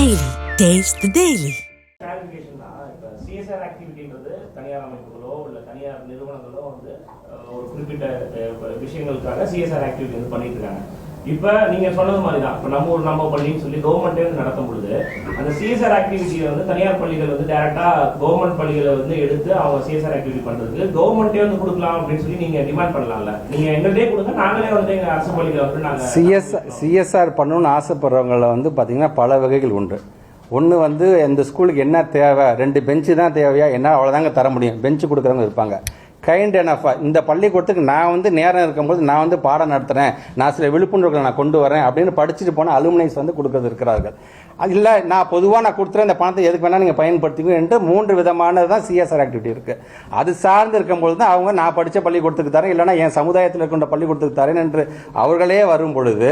Daily. Taste the Daily. Clarification தான். இப்போ CSR ஆக்டிவிட்டின்றது தனியார் அமைப்புகளோ இல்லை தனியார் நிறுவனங்களோ வந்து ஒரு குறிப்பிட்ட விஷயங்களுக்காக சிஎஸ்ஆர் ஆக்டிவிட்டி வந்து பண்ணிட்டு இருக்காங்க. இப்போ நீங்கள் சொன்னது மாதிரி தான், இப்போ நம்ம ஒரு நம்ம பள்ளின்னு சொல்லி கவர்மெண்ட்டே வந்து நடத்தும் பொழுது அந்த சிஎஸ்ஆர் ஆக்டிவிட்டியை வந்து தனியார் பள்ளிகள் வந்து டேரெக்டாக கவர்மெண்ட் பள்ளிகளை வந்து எடுத்து அவங்க சிஎஸ்ஆர் ஆக்டிவிட்டி பண்ணுறதுக்கு கவர்மெண்ட்டே வந்து கொடுக்கலாம் அப்படின்னு சொல்லி நீங்கள் டிமாண்ட் பண்ணலாம்ல. நீங்கள் எங்கள்கிட்டே கொடுங்க, நாங்களே வந்து எங்கள் அரசு பள்ளிகளை வந்து நாங்கள் சிஎஸ்ஆர் பண்ணணும்னு ஆசைப்படுறவங்கள வந்து பார்த்தீங்கன்னா பல வகைகள் உண்டு. ஒன்று வந்து இந்த ஸ்கூலுக்கு என்ன தேவை, 2 பெஞ்சு தான் தேவையா, என்ன அவ்வளோதாங்க தர முடியும், பெஞ்சு கொடுக்குறவங்க இருப்பாங்க. கைண்ட் எனஃபாக இந்த பள்ளிக்கூடத்துக்கு நான் வந்து நேரம் இருக்கும்போது நான் வந்து பாடம் நடத்துகிறேன், நான் சில விழிப்புணர்வுகளை நான் கொண்டு வரேன் அப்படின்னு படிச்சுட்டு போனால் அலுமினைஸ் வந்து கொடுக்கறது இருக்கிறார்கள். அது இல்லை நான் பொதுவாக நான் கொடுத்துறேன், இந்த பணத்தை எதுக்கு வேணால் நீங்கள் பயன்படுத்திக்கணும் என்று 3 விதமானது தான் சிஎஸ்ஆர் ஆக்டிவிட்டி இருக்குது. அது சார்ந்து இருக்கும்பொழுது தான் அவங்க நான் படித்த பள்ளிக்கூடத்துக்கு தரேன், இல்லைனா என் சமுதாயத்தில் இருக்கின்ற பள்ளிக்கூடத்துக்கு தரேன் என்று அவர்களே வரும் பொழுது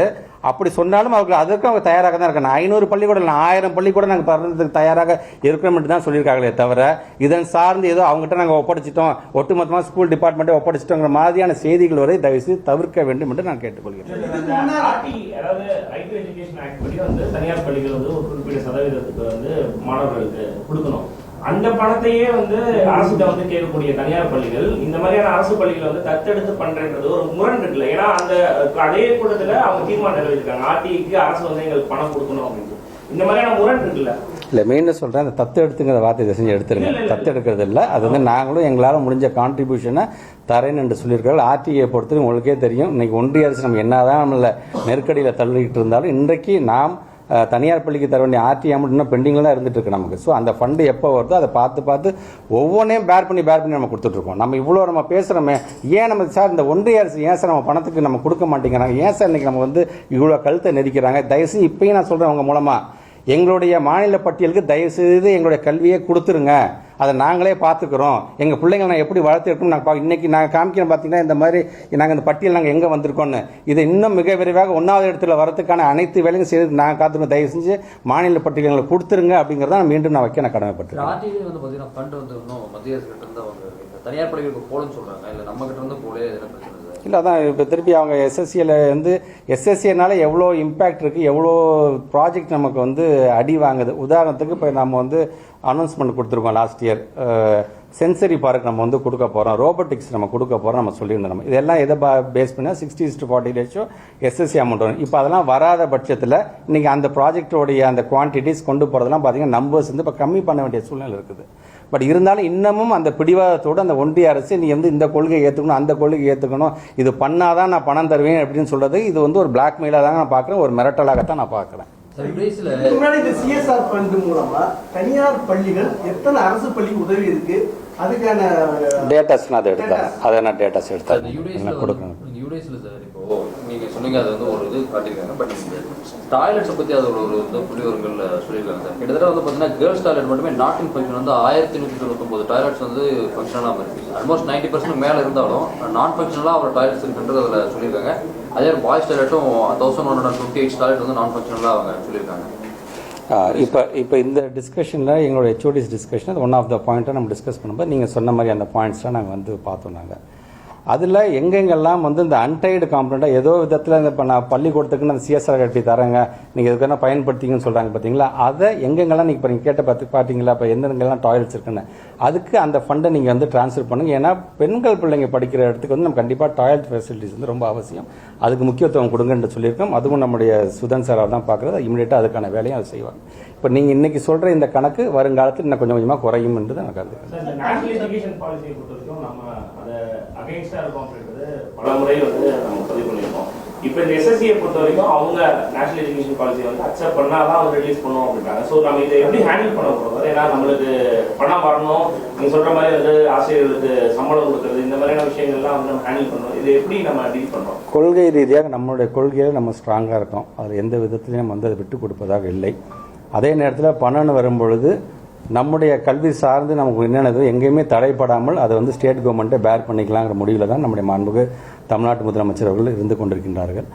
அப்படி சொன்னாலும் அவர்கள் அதற்கு அவங்க தயாராக தான் இருக்காங்க. 500 பள்ளிக்கூடம் இல்லை 1000 பள்ளிக்கூடம் நாங்கள் தரதுக்கு தயாராக இருக்கிறோம் என்று தான் சொல்லியிருக்காங்களே தவிர இதன் சார்ந்து ஏதோ அவங்ககிட்ட நாங்கள் ஒப்படைச்சிட்டோம், ஒட்டுமொத்தமாக ஸ்கூல் டிபார்ட்மெண்ட்டை ஒப்படைச்சிட்டோங்கிற மாதிரியான செய்திகள் வரை தயவுசெய்து தவிர்க்க வேண்டும் என்று நான் கேட்டுக்கொள்கிறேன். தனியார் பள்ளிகள் வந்து ஒரு குறிப்பிட்ட சதவீதத்துக்கு வந்து மாணவர்களுக்கு கொடுக்கணும். அந்த பணத்தையே வந்து அரசுகிட்ட வந்து கேட்கக்கூடிய தனியார் பள்ளிகள் இந்த மாதிரியான அரசு பள்ளிகளை வந்து தத்தெடுத்து பண்றது ஒரு முரண் இருக்குல்ல. ஏன்னா அந்த அதே கூட்டத்துல அவங்க தீர்மானம் நிறைவேற்றிருக்காங்க, ஆர்டிக்கு அரசு வந்து எங்களுக்கு பணம் கொடுக்கணும் அப்படின்னு. இந்த மாதிரியான முரண் இருக்குல்ல. இல்லை மெயினாக சொல்கிறேன், அந்த தத்து எடுத்துங்கிற வார்த்தை செஞ்சு எடுத்துருங்க. தத்து எடுக்கிறது இல்லை, அது வந்து நாங்களும் எங்களால் முடிஞ்ச கான்ட்ரிபியூஷனை தரேன்னு என்று சொல்லியிருக்காங்க. ஆர்டிஐ பொறுத்தவரை உங்களுக்கே தெரியும், இன்னைக்கு ஒன்றிய அரசு நம்ம என்னதான் நம்மள நெருக்கடியில் தள்ளிக்கிட்டு இருந்தாலும் இன்றைக்கு நாம் தனியார் பள்ளிக்கு தர வேண்டிய ஆர்டி அமௌண்ட் இன்னும் பெண்டிங்கில் தான் இருந்துட்டு இருக்கு நமக்கு. ஸோ அந்த ஃபண்டு எப்போ வருதோ அதை பார்த்து ஒவ்வொன்றையும் பேர் பண்ணி நம்ம கொடுத்துட்ருக்கோம். நம்ம இவ்வளோ நம்ம பேசுகிறோமே, ஏன் நம்ம சார் இந்த ஒன்றிய அரசு ஏன் சார் நம்ம பணத்துக்கு நம்ம கொடுக்க மாட்டேங்கிறாங்க, ஏன் சார் இன்றைக்கி நம்ம வந்து இவ்வளோ கழுத்தை நெரிக்கிறாங்க, தயவுசெய்து இப்பயும் நான் சொல்கிறேன் அவங்க மூலமாக எங்களுடைய மாநில பட்டியலுக்கு தயவுசெய்து எங்களுடைய கல்வியை கொடுத்துருங்க, அதை நாங்களே பார்த்துக்கிறோம், எங்கள் பிள்ளைங்களை நான் எப்படி வளர்த்துருக்கோம் நாங்கள் இன்றைக்கி நாங்கள் காமிக்கிறோம். பார்த்தீங்கன்னா இந்த மாதிரி நாங்கள் இந்த பட்டியல் நாங்கள் எங்கே வந்திருக்கோன்னு இதை இன்னும் மிக விரைவாக 1வது இடத்துல வரதுக்கான அனைத்து வேலையும் செய்து நாங்கள் காத்துக்கணும். தயவு செஞ்சு மாநில பட்டியல்களை கொடுத்துருங்க அப்படிங்கிறத மீண்டும் நான் வைக்க நான் கடமைப்பட்டேன். ஆர்டிஐ வந்து பார்த்தீங்கன்னா ஃபண்ட் வந்து இன்னும் மத்திய அரசு கிட்ட இருந்து அவங்க தனியார் பள்ளிகளுக்கு போலன்னு சொல்கிறாங்க, இல்லை நம்ம கிட்ட இருந்து போலே பிரச்சனை இல்லை. அதான் இப்போ திருப்பி அவங்க எஸ்எஸ்சியில் வந்து எஸ்எஸ்சினால எவ்வளோ இம்பேக்ட் இருக்குது, எவ்வளோ ப்ராஜெக்ட் நமக்கு வந்து அடி வாங்குது. உதாரணத்துக்கு இப்போ நம்ம வந்து அனௌன்ஸ்மெண்ட் கொடுத்துருக்கோம் லாஸ்ட் இயர், சென்சரி பார்க் நம்ம வந்து கொடுக்க போகிறோம், ரோபோட்டிக்ஸ் நம்ம கொடுக்க போகிறோம் நம்ம சொல்லியிருந்தோம். நம்ம இதெல்லாம் எதை பேஸ் பண்ணால் 60:40 ரேஷியோ எஸ்எஸ்சி அமௌண்ட் வரும். இப்போ அதெல்லாம் வராத பட்சத்தில் இன்றைக்கி அந்த ப்ராஜெக்டோடைய அந்த குவான்டிட்டிஸ் கொண்டு போகிறதெல்லாம் பார்த்தீங்கன்னா நம்பர்ஸ் வந்து இப்போ கம்மி பண்ண வேண்டிய சூழ்நிலை இருக்குது. பட் இருந்தாலும் இன்னமும் அந்த பிடிவாதத்தோடு அந்த ஒன்றிய அரசு நீ வந்து இந்த கொள்கையை ஏற்றுக்கணும், அந்த கொள்கையை ஏற்றுக்கணும், இது பண்ணாதான் நான் பணம் தருவேன் அப்படின்னு சொல்கிறது இது வந்து ஒரு பிளாக்மெயிலாக தான் நான் பார்க்குறேன், ஒரு மிரட்டலாகத்தான் நான் பார்க்குறேன். இந்த சிஎஸ்ஆர் ஃபண்ட் மூலமா தனியார் பள்ளிகள் எத்தனை அரசு பள்ளிக்கு உதவி இருக்கு, அதுக்கான டேட்டாஸ் நான் அதை எடுத்தேன், அதை நான் டேட்டாஸ் எடுத்தேன் என்ன கொடுக்கணும். யூடிஎஸ்ல சார் இப்போ நீங்க சொன்னீங்க, அது வந்து ஒரு இது காட்டியிருக்காங்க. பட் டாய்லெட்ஸை பற்றி அது ஒரு புள்ளிவரங்கள் சொல்லியிருக்காங்க சார். கிட்டத்தட்ட வந்து பார்த்தீங்கன்னா கேர்ள்ஸ் டாய்லெட் மட்டுமே நாட் இன் ஃபங்க்ஷன் வந்து 1199 டாய்லெட்ஸ் வந்து ஃபங்க்ஷனலாக இருக்குது. ஆல்மோஸ்ட் 90% மேலே இருந்தாலும் நான் ஃபங்க்ஷனலாக அவர் டாய்லெட்ஸ் இருக்குன்றது அதில் சொல்லியிருக்காங்க. அதே பாய்ஸ் டாய்லெட்டும் 1158 டாய்லெட் வந்து நான் ஃபங்க்ஷனலாக அவங்க சொல்லியிருக்காங்க. இப்போ இந்த டிஸ்கஷனில் எங்களோட HODs discussion one of the பாயிண்ட்டை நம்ம டிஸ்கஸ் பண்ணும்போது நீங்கள் சொன்ன மாதிரி அந்த பாயிண்ட்ஸ்லாம் நாங்கள் வந்து பார்த்தோம். நாங்கள் அதில் எங்கெங்கெல்லாம் வந்து இந்த அன்டைடு காம்பனண்ட்டாக ஏதோ விதத்தில் இந்த இப்போ நான் பள்ளிக்கூடத்துக்குன்னு அந்த சிஎஸ்ஆர் கட்டி தரேங்க, நீங்கள் எதுக்கான பயன்படுத்திங்கன்னு சொல்கிறாங்க பார்த்தீங்களா, அதை எங்கெங்கெல்லாம் நீங்கள் இப்போ நீங்கள் கேட்ட பார்த்தீங்களா, இப்போ எந்தெங்கெல்லாம் டாய்லெட்ஸ் இருக்குன்னு அதுக்கு அந்த ஃபண்டை நீங்கள் வந்து ட்ரான்ஸ்ஃபர் பண்ணுங்கள். ஏன்னா பெண்கள் பிள்ளைங்க படிக்கிற இடத்துக்கு வந்து நம்ம கண்டிப்பாக டாய்லெட் ஃபெசிலிட்டிஸ் வந்து ரொம்ப அவசியம், அதுக்கு முக்கியத்துவம் கொடுங்கன்னு சொல்லியிருக்கோம். அதுவும் நம்முடைய சுதன் சாராக தான் பார்க்குறது, இமீடியட்டாக அதுக்கான வேலையும் அதை செய்வாங்க. இப்போ நீங்கள் இன்றைக்கி சொல்கிற இந்த கணக்கு வருங்காலத்தில் இன்னும் கொஞ்சம் கொஞ்சமாக குறையும் என்று தான் நான் கருதுகிறேன். பல முறை வந்து நம்ம பதிவு பண்ணியிருக்கோம். இப்போ இந்த எஸ்எஸ்சியை பொறுத்த வரைக்கும் அவங்க நேஷனல் எஜுகேஷன் பாலிசியை வந்து அக்செப்ட் பண்ணாதான் அவங்க ரிலீஸ் பண்ணுவோம் அப்படின்றாங்க. ஸோ நம்ம இதை எப்படி ஹேண்டில் பண்ண போகிறோம்? ஏன்னா நம்மளுக்கு பணம் வரணும், நீங்கள் சொல்கிற மாதிரி வந்து ஆசிரியர்களுக்கு சம்பளம் கொடுக்குறது, இந்த மாதிரியான விஷயங்கள்லாம் வந்து நம்ம ஹேண்டில் பண்ணணும். இதை எப்படி நம்ம டீல் பண்ணுறோம்? கொள்கை ரீதியாக நம்மளுடைய கொள்கையில் நம்ம ஸ்ட்ராங்காக இருக்கோம், அதில் எந்த விதத்துலையும் வந்து அதை விட்டு கொடுப்பதாக இல்லை. அதே நேரத்தில் பணம்னு வரும்பொழுது நம்முடைய கல்வி சார்ந்து நமக்கு என்னென்னது எங்கேயுமே தடைப்படாமல் அதை வந்து ஸ்டேட் கவர்மெண்ட்டை பேர் பண்ணிக்கலாங்கிற முடிவில் தான் நம்முடைய மாண்புக்கு தமிழ்நாட்டு முதலமைச்சர் அவர்கள் இருந்து கொண்டிருக்கின்றார்கள்.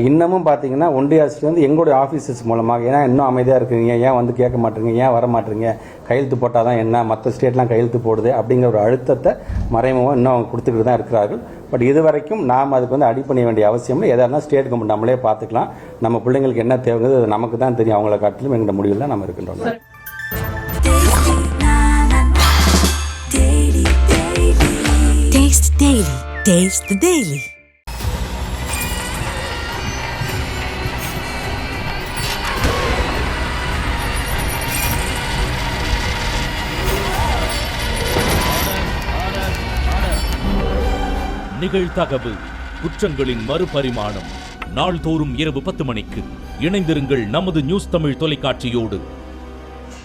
இன்னமும் பார்த்தீங்கன்னா ஒன்றிய அரசுலேருந்து எங்களுடைய ஆஃபீஸஸ் மூலமாக ஏன்னா இன்னும் அமைதியாக இருக்கிறீங்க, ஏன் வந்து கேட்க மாட்டேறீங்க, ஏன் வர மாட்டேறீங்க, கையெழுத்து போட்டால் தான் என்ன, மற்ற ஸ்டேட்லாம் கையெழுத்து போடுது அப்படிங்கிற ஒரு அழுத்தத்தை மறைமுகமாக இன்னும் அவங்க கொடுத்துக்கிட்டு தான் இருக்கிறார்கள். பட் இது வரைக்கும் நாம் அதுக்கு வந்து அடிப்பணிய வேண்டிய அவசியம் இல்லை. எதாக இருந்தால் ஸ்டேட் கவர்மெண்ட் நம்மளே பார்த்துக்கலாம். நம்ம பிள்ளைங்களுக்கு என்ன தேவைங்கிறது அது நமக்கு தான் தெரியும். அவங்கள காட்டிலும் எங்கள் முடிவில் தான் நம்ம இருக்கின்றோம். Taste Daily. Taste the Daily. நிகழ்தகவு குற்றங்களின் மறுபரிமாணம் நாள்தோறும் இரவு 10 மணிக்கு இணைந்திருங்கள் நமது நியூஸ் தமிழ் தொலைக்காட்சியோடு.